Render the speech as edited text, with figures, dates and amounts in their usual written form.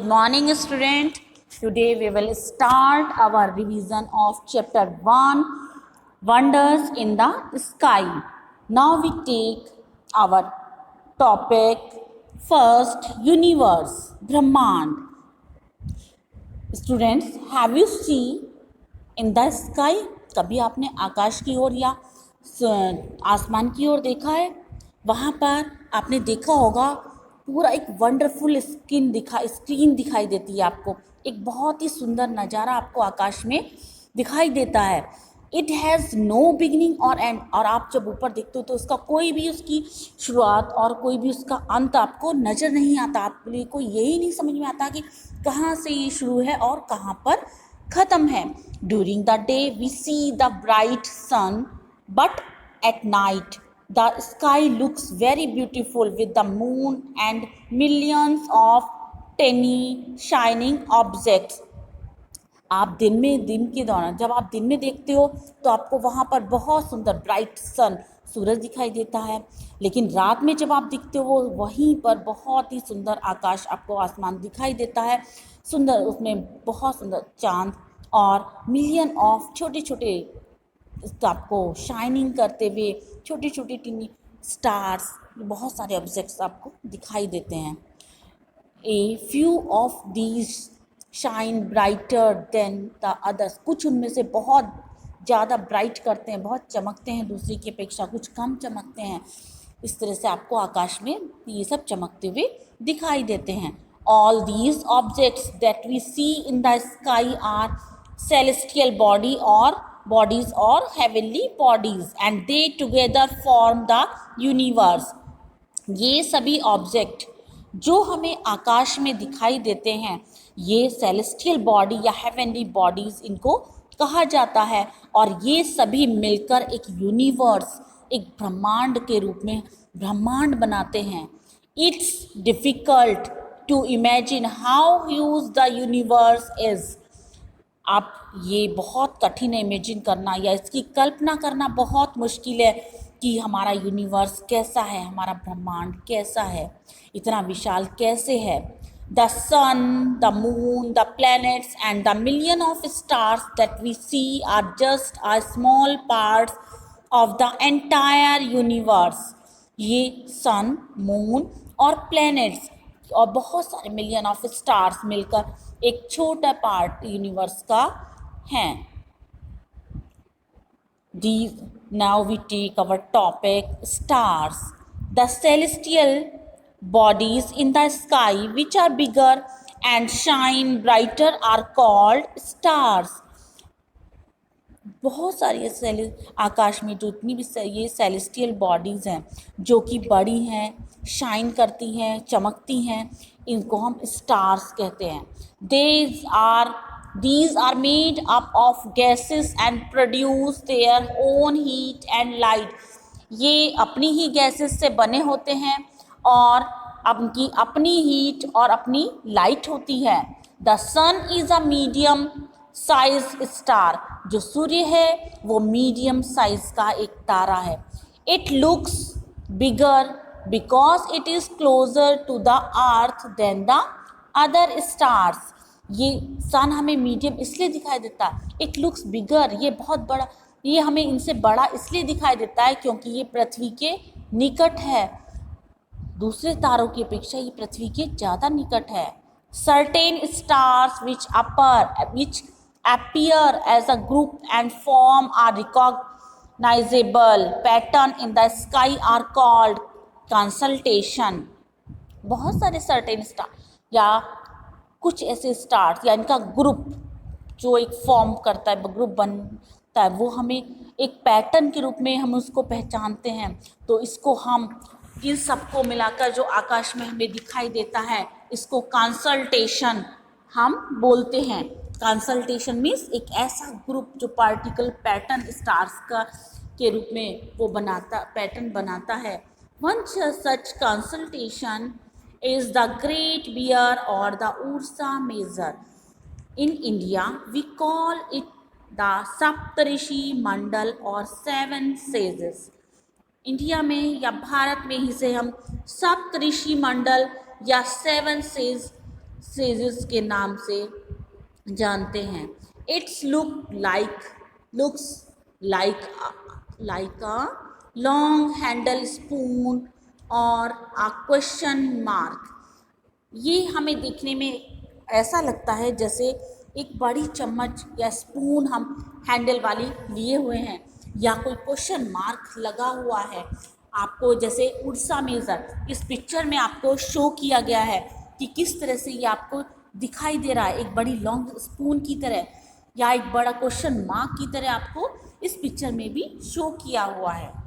Morning student, today we will start our revision of chapter 1 Wonders in the Sky. Now we take our topic first, universe, Brahmand. Students, have you seen in the sky? कभी आपने आकाश की ओर या आसमान की ओर देखा है? वहाँ पर आपने देखा होगा पूरा एक वंडरफुल स्क्रीन दिखाई देती है आपको। एक बहुत ही सुंदर नज़ारा आपको आकाश में दिखाई देता है। इट हैज़ नो बिगिनिंग और एंड, और आप जब ऊपर देखते हो तो उसका कोई भी उसकी शुरुआत और कोई भी उसका अंत आपको नज़र नहीं आता। आपको यही नहीं समझ में आता कि कहाँ से ये शुरू है और कहाँ पर ख़त्म है। During the day we see the bright sun, but at night the sky looks very beautiful with the moon and millions of tiny shining objects. आप दिन के दौरान जब आप दिन में देखते हो तो आपको वहाँ पर बहुत सुंदर ब्राइट सन सूरज दिखाई देता है, लेकिन रात में जब आप दिखते हो वहीं पर बहुत ही सुंदर आकाश आपको आसमान दिखाई देता है। सुंदर, उसमें बहुत सुंदर चांद और मिलियन ऑफ छोटे छोटे आपको शाइनिंग करते हुए छोटी छोटी टिनी स्टार्स, बहुत सारे ऑब्जेक्ट्स आपको दिखाई देते हैं। A few of these shine brighter then the others, कुछ उनमें से बहुत ज़्यादा ब्राइट करते हैं, बहुत चमकते हैं दूसरी की अपेक्षा, कुछ कम चमकते हैं। इस तरह से आपको आकाश में ये सब चमकते हुए दिखाई देते हैं। All these objects that we see in the sky are celestial bodies or heavenly bodies and they together form the universe. ये सभी ऑब्जेक्ट जो हमें आकाश में दिखाई देते हैं ये सेलेस्टियल बॉडी या हेवनली बॉडीज इनको कहा जाता है, और ये सभी मिलकर एक यूनिवर्स, एक ब्रह्मांड के रूप में ब्रह्मांड बनाते हैं। It's difficult to imagine how huge the universe is. आप ये बहुत कठिन है इमेजिन करना या इसकी कल्पना करना बहुत मुश्किल है कि हमारा यूनिवर्स कैसा है, हमारा ब्रह्मांड कैसा है, इतना विशाल कैसे है। The sun, the moon, the planets and the million of stars that we see are just a small parts of the entire universe. ये सन, मून और प्लैनेट्स और बहुत सारे मिलियन ऑफ स्टार्स मिलकर एक छोटा पार्ट यूनिवर्स का है। Now we take our topic stars. The celestial bodies in the sky which are bigger and shine brighter are called stars. बहुत सारी आकाश में जो इतनी भी ये सेलेस्टियल बॉडीज़ हैं जो कि बड़ी हैं, शाइन करती हैं, चमकती हैं, इनको हम स्टार्स कहते हैं। These are made up of gases and produce their own heat and light. ये अपनी ही गैसेस से बने होते हैं और उनकी अपनी हीट और अपनी लाइट होती है। The sun is a medium size star, जो सूर्य है वो मीडियम साइज का एक तारा है। It looks bigger because it is closer to the earth than the other stars. ये सन हमें मीडियम इसलिए दिखाई देता है, इट लुक्स बिगर, ये बहुत बड़ा, ये हमें इनसे बड़ा इसलिए दिखाई देता है क्योंकि ये पृथ्वी के निकट है। दूसरे तारों की अपेक्षा ये पृथ्वी के ज़्यादा निकट है। Certain stars which appear as a group and form a recognizable pattern in the sky are called constellation. बहुत सारे सर्टेन स्टार या कुछ ऐसे स्टार्स या इनका ग्रुप जो एक फॉर्म करता है, ग्रुप बनता है, वो हमें एक पैटर्न के रूप में हम उसको पहचानते हैं। तो इसको हम इन सबको मिलाकर जो आकाश में हमें दिखाई देता है इसको कंसल्टेशन हम बोलते हैं। कंसल्टेशन मीन्स एक ऐसा ग्रुप जो पार्टिकल पैटर्न स्टार्स का के रूप में वो पैटर्न बनाता है। One such consultation is the Great Bear or the Ursa Major. In India, we call it the Saptarishi Mandal or Seven Sages. India में या भारत में ही से हम सप्तऋषि मंडल या सेवन सेजेस के नाम से जानते हैं। It's looks like a long handle spoon और अ क्वेश्चन मार्क। ये हमें देखने में ऐसा लगता है जैसे एक बड़ी चम्मच या स्पून हम हैंडल वाली लिए हुए हैं, या कोई क्वेश्चन मार्क लगा हुआ है। आपको जैसे उड़ीसा मेज़र इस पिक्चर में आपको शो किया गया है कि किस तरह से ये आपको दिखाई दे रहा है, एक बड़ी लॉन्ग स्पून की तरह या एक बड़ा क्वेश्चन मार्क की तरह आपको इस पिक्चर में भी शो किया हुआ है।